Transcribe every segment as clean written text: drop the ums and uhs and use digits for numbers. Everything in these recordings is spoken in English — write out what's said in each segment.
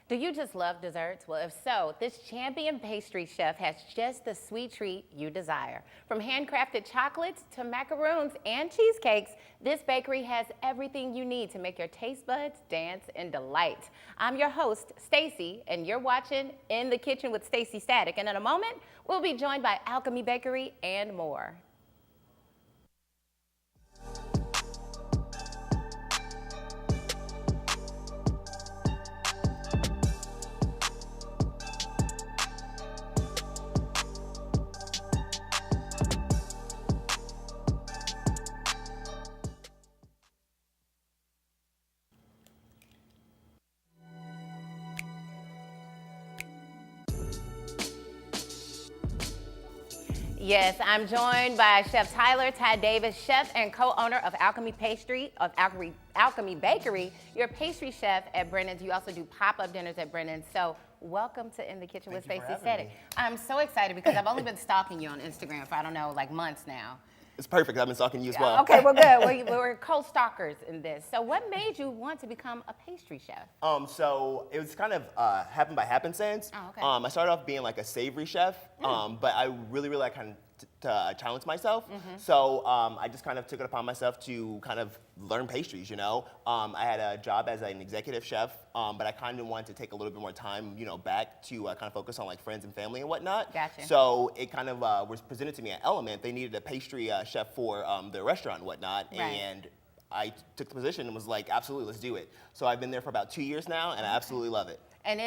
Do you just love desserts? Well, if so, this champion pastry chef has just the sweet treat you desire. From handcrafted chocolates to macaroons and cheesecakes, this bakery has everything you need to make your taste buds dance in delight. I'm your host, Staci, and you're watching In the Kitchen with Staci Static. And in a moment, we'll be joined by Alchemy Bakery and more. Yes, I'm joined by Chef Tyler Ty Davis, chef and co-owner of Alchemy Bakery. You're a pastry chef at Brennan's. You also do pop-up dinners at Brennan's. So welcome to In the Kitchen with Staci Static. I'm so excited because I've only been stalking you on Instagram for, I don't know, like months now. It's perfect. I've been stalking you as well. Okay, well, good. We're co-stalkers in this. So what made you want to become a pastry chef? So it was kind of happened by happenstance. Oh, okay. I started off being like a savory chef, but I really like kind of to challenge myself. So I just kind of took it upon myself to kind of learn pastries, you know. I had a job as an executive chef, but I kind of wanted to take a little bit more time, you know, back to kind of focus on like friends and family and whatnot. Gotcha. So it kind of was presented to me at Element. They needed a pastry chef for their restaurant and whatnot. Right. And I took the position and was like, absolutely, let's do it. So I've been there for about 2 years now, and I absolutely love it. And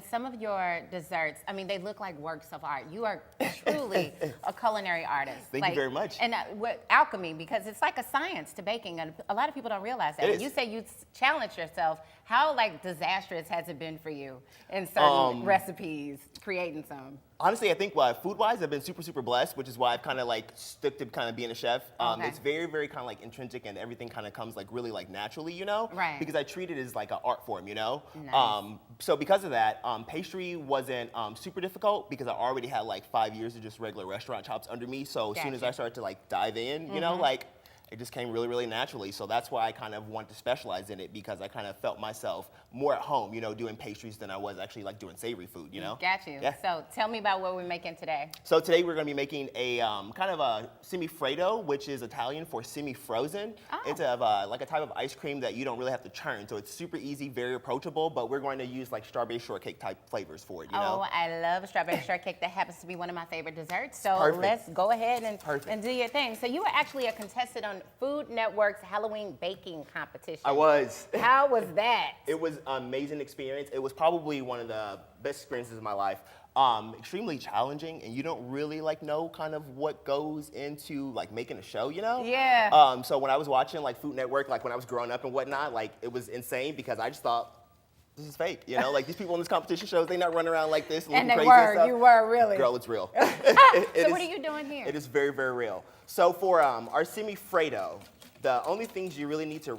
some of your desserts, they look like works of art. You are truly a culinary artist. Thank you very much. And what alchemy, because it's like a science to baking, and a lot of people don't realize that. It When is. you say you challenge yourself, how disastrous has it been for you in certain recipes, creating some? Honestly, I think food-wise, I've been super blessed, which is why I've kind of stuck to kind of being a chef. Okay. It's very kind of intrinsic, and everything kind of comes really naturally, you know? Right. Because I treat it as like an art form, you know? Nice. So because of that, pastry wasn't super difficult because I already had 5 years of just regular restaurant chops under me. So as soon as I started to dive in, you know, it just came really naturally. So that's why I kind of wanted to specialize in it, because I kind of felt myself more at home, you know, doing pastries than I was actually doing savory food, you know? Got you. Yeah. So tell me about what we're making today. So today we're going to be making a kind of a Semifreddo, which is Italian for semi-frozen. Oh. It's a type of ice cream that you don't really have to churn. So it's super easy, very approachable, but we're going to use strawberry shortcake type flavors for it, you know? Oh, I love strawberry shortcake. That happens to be one of my favorite desserts. So Perfect. let's go ahead and do your thing. So you were actually a contestant on Food Network's Halloween baking competition. I was. How was that? It was an amazing experience. It was probably one of the best experiences of my life. Extremely challenging, and you don't really know kind of what goes into making a show, you know? Yeah. So when I was watching Food Network, when I was growing up and whatnot, it was insane because I just thought, this is fake, you know? These people in this competition shows, they not running around like this and looking crazy and stuff. You were really. Girl, it's real. So what are you doing here? It is very real. So for our Semifreddo, the only things you really need to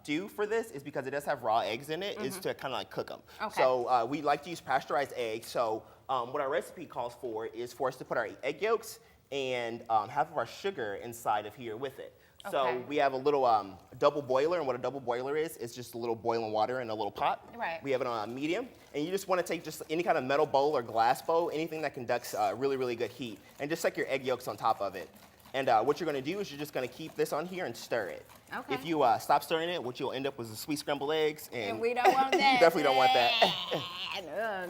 do for this is, because it does have raw eggs in it, is to kind of cook them. Okay. So we like to use pasteurized eggs. So what our recipe calls for is for us to put our egg yolks and half of our sugar inside of here with it. So Okay. we have a little double boiler, and what a double boiler is, it's just a little boiling water in a little pot. Right. We have it on a medium, and you just want to take just any kind of metal bowl or glass bowl, anything that conducts really good heat, and just stick your egg yolks on top of it. And what you're going to do is you're just going to keep this on here and stir it. Okay. If you stop stirring it, what you'll end up with is sweet scrambled eggs. And we don't want that. You definitely don't want that.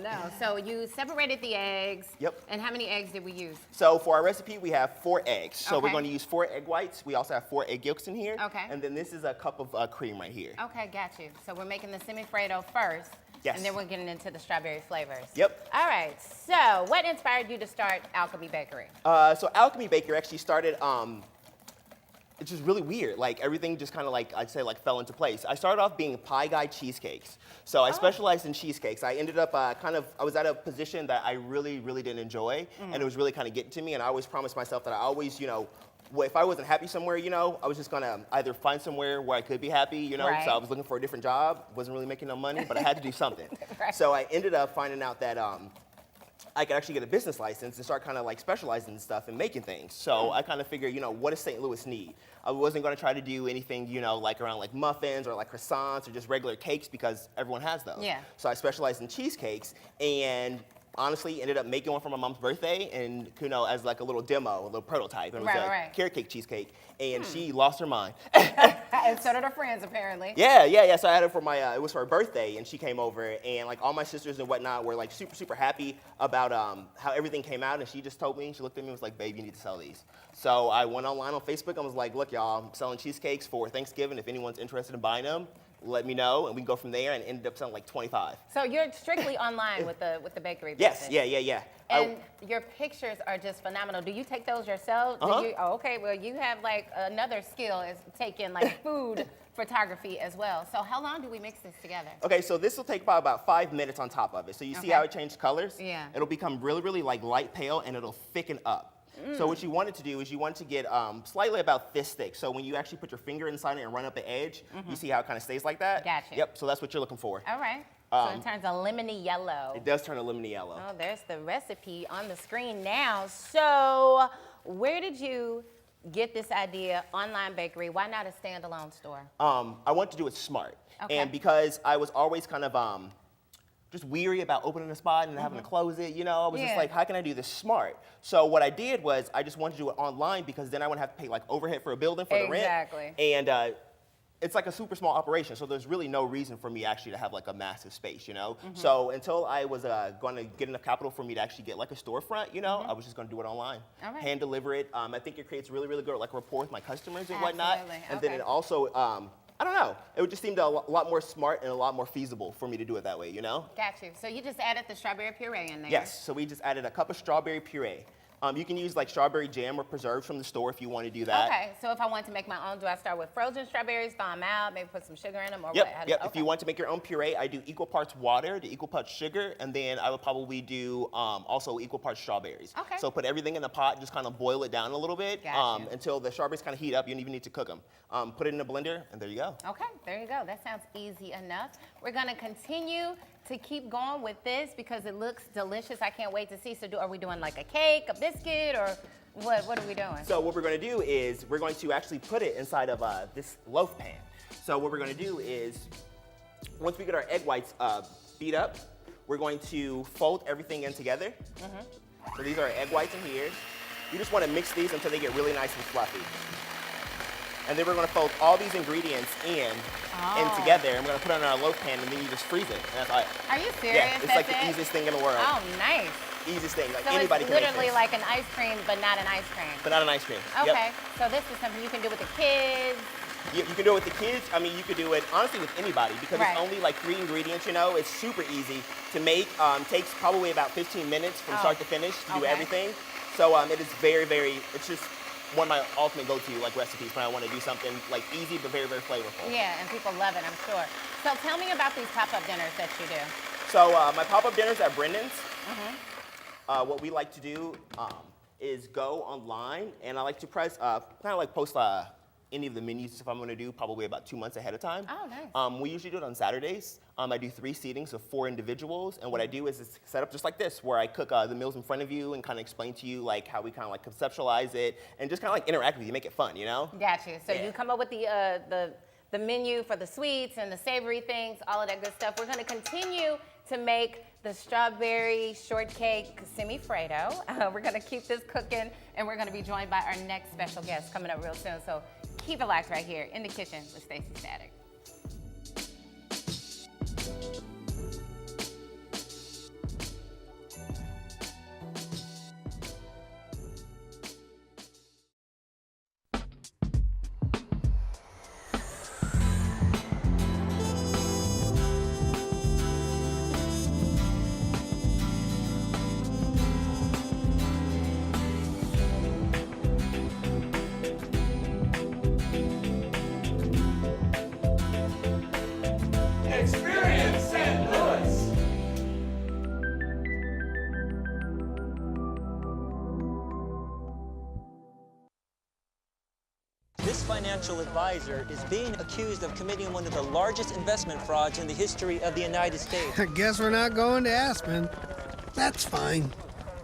No. So you separated the eggs. Yep. And how many eggs did we use? So for our recipe, we have 4 eggs. So we're Okay. going to use 4 egg whites. We also have 4 egg yolks in here. Okay. And then this is a cup of cream right here. Okay, got you. So we're making the Semifreddo first. Yes. And then we're getting into the strawberry flavors. Yep. All right. So what inspired you to start Alchemy Bakery? So Alchemy Bakery actually started, it's just really weird. Everything just kind of I'd say fell into place. I started off being pie guy cheesecakes. So I specialized in cheesecakes. I ended up I was at a position that I really didn't enjoy, and it was really kind of getting to me, and I always promised myself that I always, you know, if I wasn't happy somewhere, you know, I was just gonna either find somewhere where I could be happy, you know, Right. so I was looking for a different job, wasn't really making no money, but I had to do something. Right. So I ended up finding out that I could actually get a business license and start kind of like specializing in stuff and making things. So I kind of figured, you know, what does St. Louis need? I wasn't going to try to do anything, you know, like around like muffins or like croissants or just regular cakes because everyone has those. Yeah. So I specialized in cheesecakes and honestly ended up making one for my mom's birthday and, you know, as like a little demo, a little prototype. And it was a carrot cake cheesecake. And she lost her mind. And so did her friends, apparently. Yeah. So I had it for my, it was for her birthday, and she came over, and like all my sisters and whatnot were like super happy about how everything came out, and she just told me, she looked at me and was like, babe, you need to sell these. So I went online on Facebook and was like, look, y'all, I'm selling cheesecakes for Thanksgiving. If anyone's interested in buying them, let me know, and we can go from there, and ended up selling like 25. So you're strictly online with the bakery Yes, business? yeah. And your pictures are just phenomenal. Do you take those yourself? Okay, well, you have like another skill is taking like food photography as well. So how long do we mix this together? Okay, so this will take about 5 minutes on top of it. So you see how it changed colors? Yeah. It'll become really like light pale, and it'll thicken up. So what you wanted to do is you wanted to get slightly about this thick. So when you actually put your finger inside it and run up the edge, you see how it kind of stays like that? Gotcha. Yep, so that's what you're looking for. All right. So it turns a lemony yellow. It does turn a lemony yellow. Oh, there's the recipe on the screen now. So where did you get this idea, online bakery? Why not a standalone store? I want to do it smart. Okay. And because I was always kind of just weary about opening a spot and having to close it, you know, I was just like, how can I do this smart? So what I did was I just wanted to do it online because then I wouldn't have to pay like overhead for a building for the rent. Exactly. And it's like a super small operation, so there's really no reason for me actually to have like a massive space, you know? So until I was going to get enough capital for me to actually get like a storefront, you know, I was just going to do it online. All right. Hand deliver it. I think it creates really good like rapport with my customers and whatnot. Absolutely. And then it also, I don't know, it would just seem a lot more smart and a lot more feasible for me to do it that way, you know? Got you. So you just added the strawberry puree in there. Yes, so we just added a cup of strawberry puree. You can use like strawberry jam or preserves from the store if you want to do that. Okay, so if I want to make my own, do I start with frozen strawberries, thaw them out, maybe put some sugar in them, or Yep, what? yep. If you want to make your own puree, I do equal parts water to equal parts sugar, and then I would probably do also equal parts strawberries. Okay. So put everything in the pot, and just kind of boil it down a little bit Gotcha. until the strawberries kind of heat up. You don't even need to cook them. Put it in a blender, and there you go. Okay, there you go. That sounds easy enough. We're gonna continue to keep going with this because it looks delicious. I can't wait to see. So are we doing like a cake, a biscuit, or what are we doing? So what we're going to do is we're going to actually put it inside of this loaf pan. So what we're going to do is once we get our egg whites beat up, we're going to fold everything in together. So these are our egg whites in here. You just want to mix these until they get really nice and fluffy. And then we're going to fold all these ingredients in together, and we're going to put it on our loaf pan, and then you just freeze it. And that's all. Are you serious? Yeah, it's like the easiest thing in the world. Oh, nice. Easiest thing, like So anybody it's can make literally this. like an ice cream, but not an ice cream. But not an ice cream. Okay, Yep. so this is something you can do with the kids. You can do it with the kids. I mean, you could do it honestly with anybody because Right. it's only like 3 ingredients. You know, it's super easy to make. Takes probably about 15 minutes from start to finish to do Okay. everything. So it is very. It's just one of my ultimate go-to like recipes when I want to do something like easy but very flavorful. Yeah, and people love it, I'm sure. So tell me about these pop-up dinners that you do. So my pop-up dinners at Brendan's. What we like to do is go online, and I like to kind of like post any of the menus stuff I'm going to do probably about 2 months ahead of time. Oh, nice. We usually do it on Saturdays. I do 3 seatings of 4 individuals, and what I do is it's set up just like this, where I cook the meals in front of you and kind of explain to you like how we kind of like conceptualize it and just kind of like interact with you, make it fun, you know? Got you. So Yeah. you come up with the menu for the sweets and the savory things, all of that good stuff. We're going to continue to make the strawberry shortcake semifreddo. We're going to keep this cooking, and we're going to be joined by our next special guest coming up real soon. So keep it locked right here in the kitchen with Staci Static. Experience St. Louis. This financial advisor is being accused of committing one of the largest investment frauds in the history of the United States. I guess we're not going to Aspen. That's fine.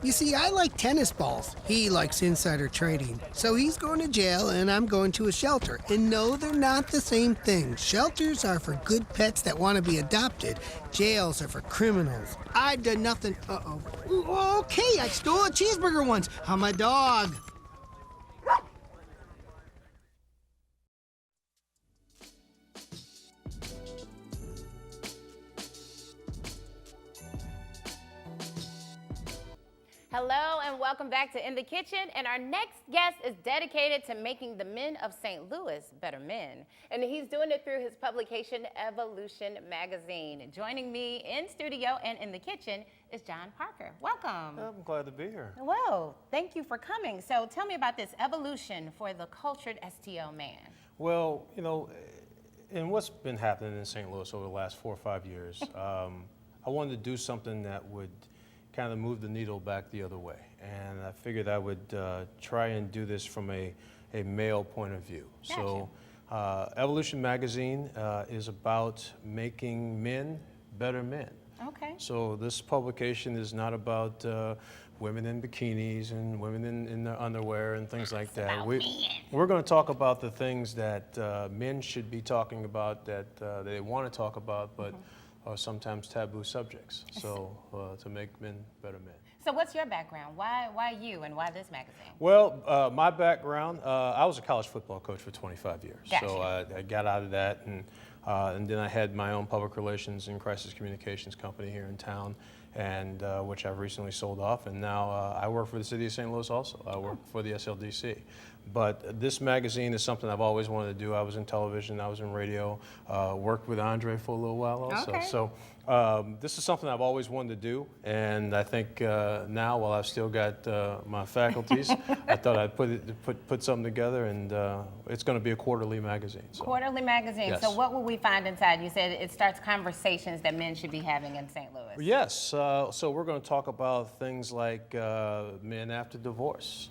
You see, I like tennis balls. He likes insider trading. So he's going to jail and I'm going to a shelter. And no, they're not the same thing. Shelters are for good pets that want to be adopted. Jails are for criminals. I've done nothing. Uh-oh. Ooh, okay, I stole a cheeseburger once. I'm a dog. Hello and welcome back to In the Kitchen, and our next guest is dedicated to making the men of St. Louis better men, and he's doing it through his publication Evolution Magazine. Joining me in studio and in the kitchen is John Parker. Welcome. I'm glad to be here. Well, thank you for coming. So tell me about this evolution for the cultured STL man. Well, you know, and what's been happening in St. Louis over the last 4 or 5 years, I wanted to do something that would kind of move the needle back the other way. And I figured I would try and do this from a male point of view. Gotcha. So Evolution Magazine is about making men better men. Okay. So this publication is not about women in bikinis and women in their underwear and things like that. We're going to talk about the things that men should be talking about, that they want to talk about, but are sometimes taboo subjects. So to make men better men. So what's your background? Why you and why this magazine? Well, my background, I was a college football coach for 25 years. Gotcha. So I got out of that, and then I had my own public relations and crisis communications company here in town, and which I've recently sold off, and now I work for the city of St. Louis also. I work for the SLDC. But this magazine is something I've always wanted to do. I was in television, I was in radio, worked with Andre for a little while also. Okay. So this is something I've always wanted to do, and I think now, while I've still got my faculties, I thought I'd put something together, and it's going to be a quarterly magazine. So. Quarterly magazine. Yes. So what will we find inside? You said it starts conversations that men should be having in St. Louis. Yes, so we're going to talk about things like men after divorce.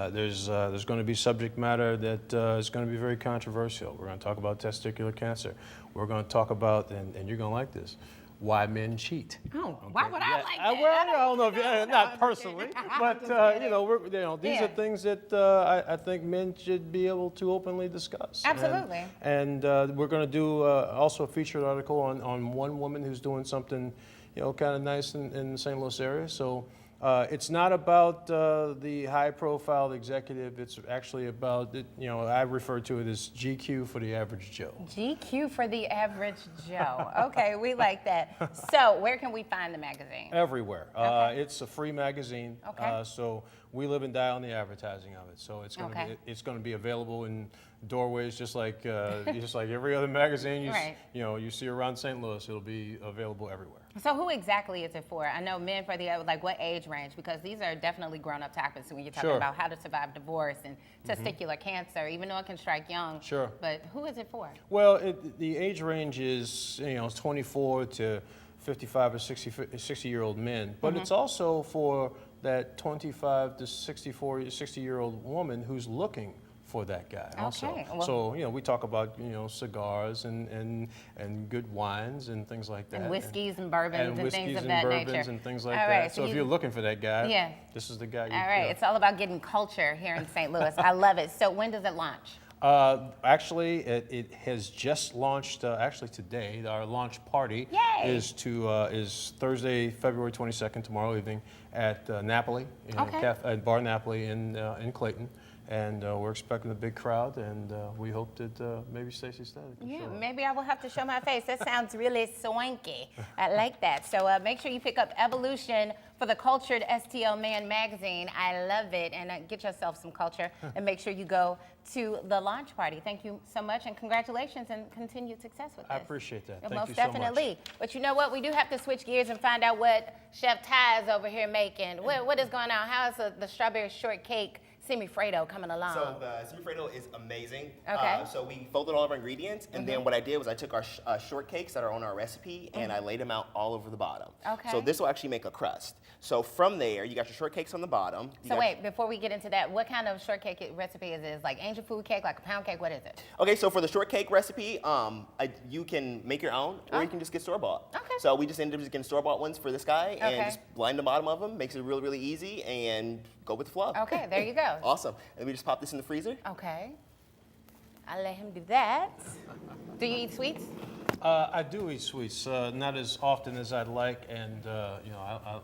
There's going to be subject matter that is going to be very controversial. We're going to talk about testicular cancer. We're going to talk about, and you're going to like this, why men cheat. Oh, why would I like that? Well, I don't know if not personally, but these are things that I think men should be able to openly discuss. Absolutely. And we're going to do also a featured article on one woman who's doing something, kind of nice in the St. Louis area. So. It's not about the high-profile executive. It's actually about, I refer to it as GQ for the average Joe. GQ for the average Joe. Okay, we like that. So where can we find the magazine? Everywhere. Okay. It's a free magazine. Okay. So we live and die on the advertising of it. So it's going to be be available in doorways just like every other magazine you see around St. Louis. It'll be available everywhere. So who exactly is it for? I know men for the, like, what age range? Because these are definitely grown-up topics when you're talking about how to survive divorce and testicular cancer, even though it can strike young. Sure. But who is it for? Well, the age range is 24 to 55 or 60-year-old men, but it's also for that 25 to 60-year-old woman who's looking for that guy also. Okay. Well, so, we talk about, cigars and good wines and things like that. And whiskeys and bourbons and things of that bourbons nature. and things like All that. right, So if you're looking for that guy, this is the guy. All right, it's all about getting culture here in St. Louis. I love it. So when does it launch? Actually, it has just launched. Actually, today, our launch party is Thursday, February 22nd, tomorrow evening at Napoli, at Bar Napoli in Clayton. And we're expecting a big crowd, and we hope that maybe Staci Static can show up. Maybe I will have to show my face. That sounds really swanky. I like that. So make sure you pick up Evolution for the Cultured STL Man magazine. I love it. And get yourself some culture, and make sure you go to the launch party. Thank you so much, and congratulations, and continued success with this. I appreciate that. Most Thank you definitely. so much. But you know what? We do have to switch gears and find out what Chef Ty is over here making. What is going on? How is the strawberry shortcake Semifreddo coming along? So the Semifreddo is amazing. Okay. So we folded all of our ingredients, and then what I did was I took our shortcakes that are on our recipe, and I laid them out all over the bottom. Okay. So this will actually make a crust. So from there, you got your shortcakes on the bottom. So wait, before we get into that, what kind of shortcake recipe is this? Like angel food cake, like a pound cake? What is it? Okay, so for the shortcake recipe, you can make your own, or you can just get store-bought. Okay. So we just ended up just getting store-bought ones for this guy, Okay. and just line the bottom of them, makes it really, really easy, and go with the flow. Okay, there you go. Awesome. And we just pop this in the freezer. Okay. I'll let him do that. Do you eat sweets? I do eat sweets, not as often as I'd like, and you know,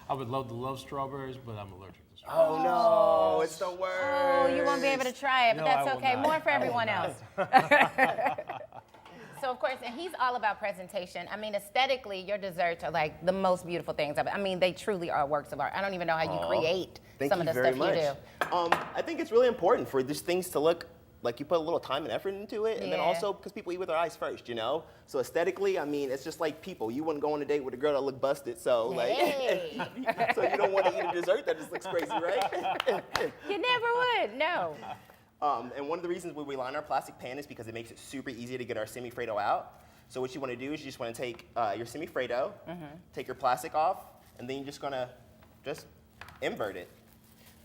I would love to love strawberries, but I'm allergic to strawberries. Oh no, it's the worst. Oh, you won't be able to try it, but No, that's I will okay. not. More for I will everyone not. else. So, of course, and he's all about presentation. I mean, aesthetically, your desserts are like the most beautiful things. I mean, they truly are works of art. I don't even know how you create Thank some you of the very stuff much. you do. I think it's really important for these things to look like you put a little time and effort into it, and then Yeah. also because people eat with their eyes first, you know? So aesthetically, I mean, it's just like people. You wouldn't go on a date with a girl that looked busted, so like, Hey. so you don't want to eat a dessert that just looks crazy, right? You never would, no. And one of the reasons we line our plastic pan is because it makes it super easy to get our Semifreddo out. So what you want to do is you just want to take your Semifreddo, take your plastic off, and then you're just going to just invert it.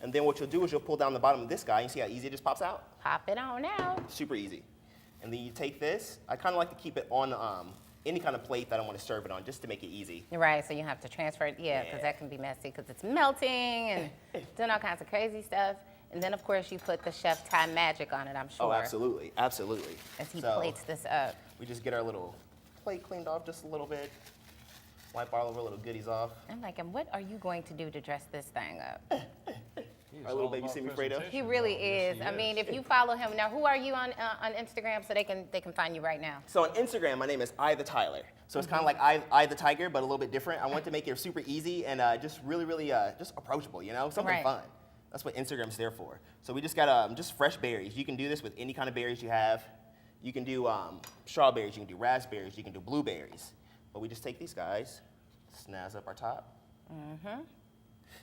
And then what you'll do is you'll pull down the bottom of this guy, and you see how easy it just pops out? Pop it on out. Super easy. And then you take this. I kind of like to keep it on any kind of plate that I want to serve it on, just to make it easy. Right, so you have to transfer it, yeah, because that can be messy because it's melting and doing all kinds of crazy stuff. And then, of course, you put the chef's time magic on it, I'm sure. Oh, absolutely, absolutely. As he So plates this up. we just get our little plate cleaned off just a little bit, wipe all of our little goodies off. I'm like, and what are you going to do to dress this thing up? He's Our little all baby about Semifreddo. presentation, He really though. Yes, is. he I mean, if you follow him now, who are you on Instagram so they can find you right now? So on Instagram, my name is I the Tyler. So it's kind of like I the Tiger, but a little bit different. I want to make it super easy and just really, really just approachable, you know? Something Right. fun. That's what Instagram's there for. So we just got just fresh berries. You can do this with any kind of berries you have. You can do strawberries, you can do raspberries, you can do blueberries. But we just take these guys, snazz up our top.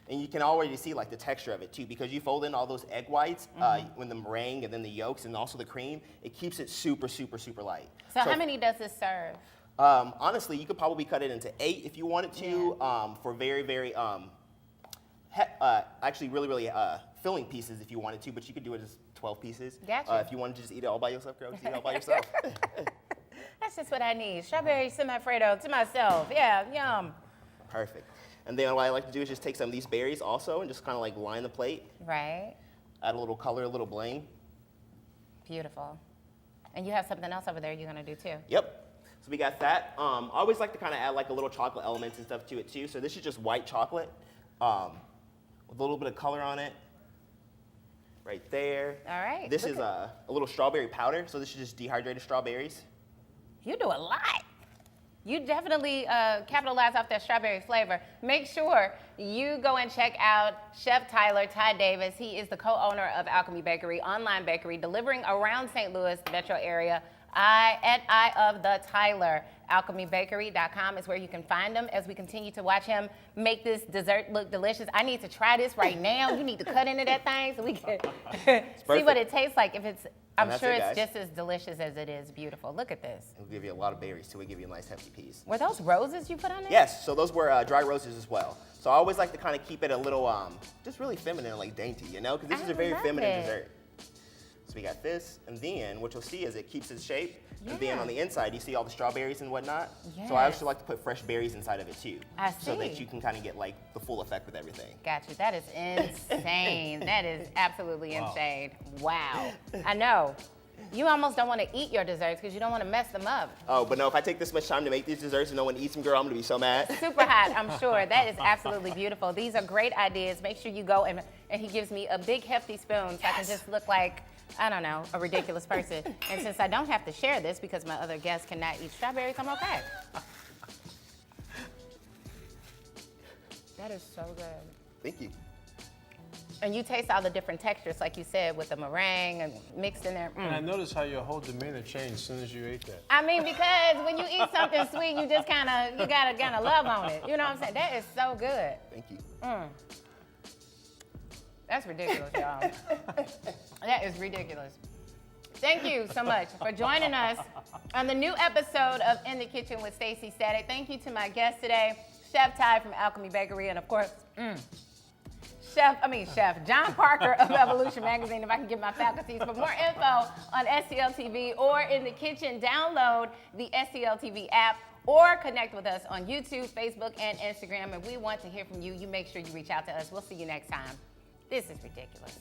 And you can already see like the texture of it too, because you fold in all those egg whites, when the meringue and then the yolks and also the cream, it keeps it super, super, super light. So how many does this serve? Honestly, you could probably cut it into 8 if you wanted to, for very, very, actually really, really filling pieces if you wanted to, but you could do it as 12 pieces. Gotcha. If you wanted to just eat it all by yourself, girl, just eat it all by yourself. That's just what I need. Strawberry Semifreddo to myself. Yeah, yum. Perfect. And then what I like to do is just take some of these berries also and just kind of like line the plate, Right. add a little color, a little bling. Beautiful. And you have something else over there you're gonna do too. Yep. So we got that. I always like to kind of add like a little chocolate elements and stuff to it too. So this is just white chocolate with a little bit of color on it. Right there. All right, This look is a little strawberry powder. So this is just dehydrated strawberries. You do a lot. You definitely capitalize off that strawberry flavor. Make sure you go and check out Chef Tyler Ty Davis. He is the co-owner of Alchemy Bakery, online bakery, delivering around St. Louis, the metro area. Eye of the Tyler. AlchemyBakery.com is where you can find him as we continue to watch him make this dessert look delicious. I need to try this right now. You need to cut into that thing so we can see what it tastes like. If it's, I'm that's sure it, it's guys. just as delicious as it is beautiful. Look at this. It'll give you a lot of berries too. It'll give you a nice hefty piece. Were those roses you put on there? Yes, so those were dry roses as well. So I always like to kind of keep it a little, just really feminine, like dainty, you know? Because this is a very love feminine it. dessert. So we got this, and then what you'll see is it keeps its shape. And then Yeah. on the inside, you see all the strawberries and whatnot. So Yes. I actually like to put fresh berries inside of it too. I So that see. you can kind of get like the full effect with everything. Got you. That is insane. That is absolutely insane. Wow. I know. You almost don't want to eat your desserts because you don't want to mess them up. Oh, but no, if I take this much time to make these desserts and no one eats them, girl, I'm gonna be so mad. Super hot, I'm sure. That is absolutely beautiful. These are great ideas. Make sure you go and he gives me a big hefty spoon so I can just look like, I don't know, a ridiculous person. And since I don't have to share this because my other guests cannot eat strawberries, I'm okay. That is so good. Thank you. And you taste all the different textures, like you said, with the meringue and mixed in there. And I noticed how your whole demeanor changed as soon as you ate that. I mean, because when you eat something sweet, you just you gotta love on it. You know what I'm saying? That is so good. Thank you. That's ridiculous, y'all. That is ridiculous. Thank you so much for joining us on the new episode of In the Kitchen with Staci Static. Thank you to my guest today, Chef Ty from Alchemy Bakery, and of course, Chef John Parker of Evolution Magazine, if I can get my faculties. For more info on STL TV or In the Kitchen, download the STL TV app or connect with us on YouTube, Facebook, and Instagram. And we want to hear from you. You make sure you reach out to us. We'll see you next time. This is ridiculous.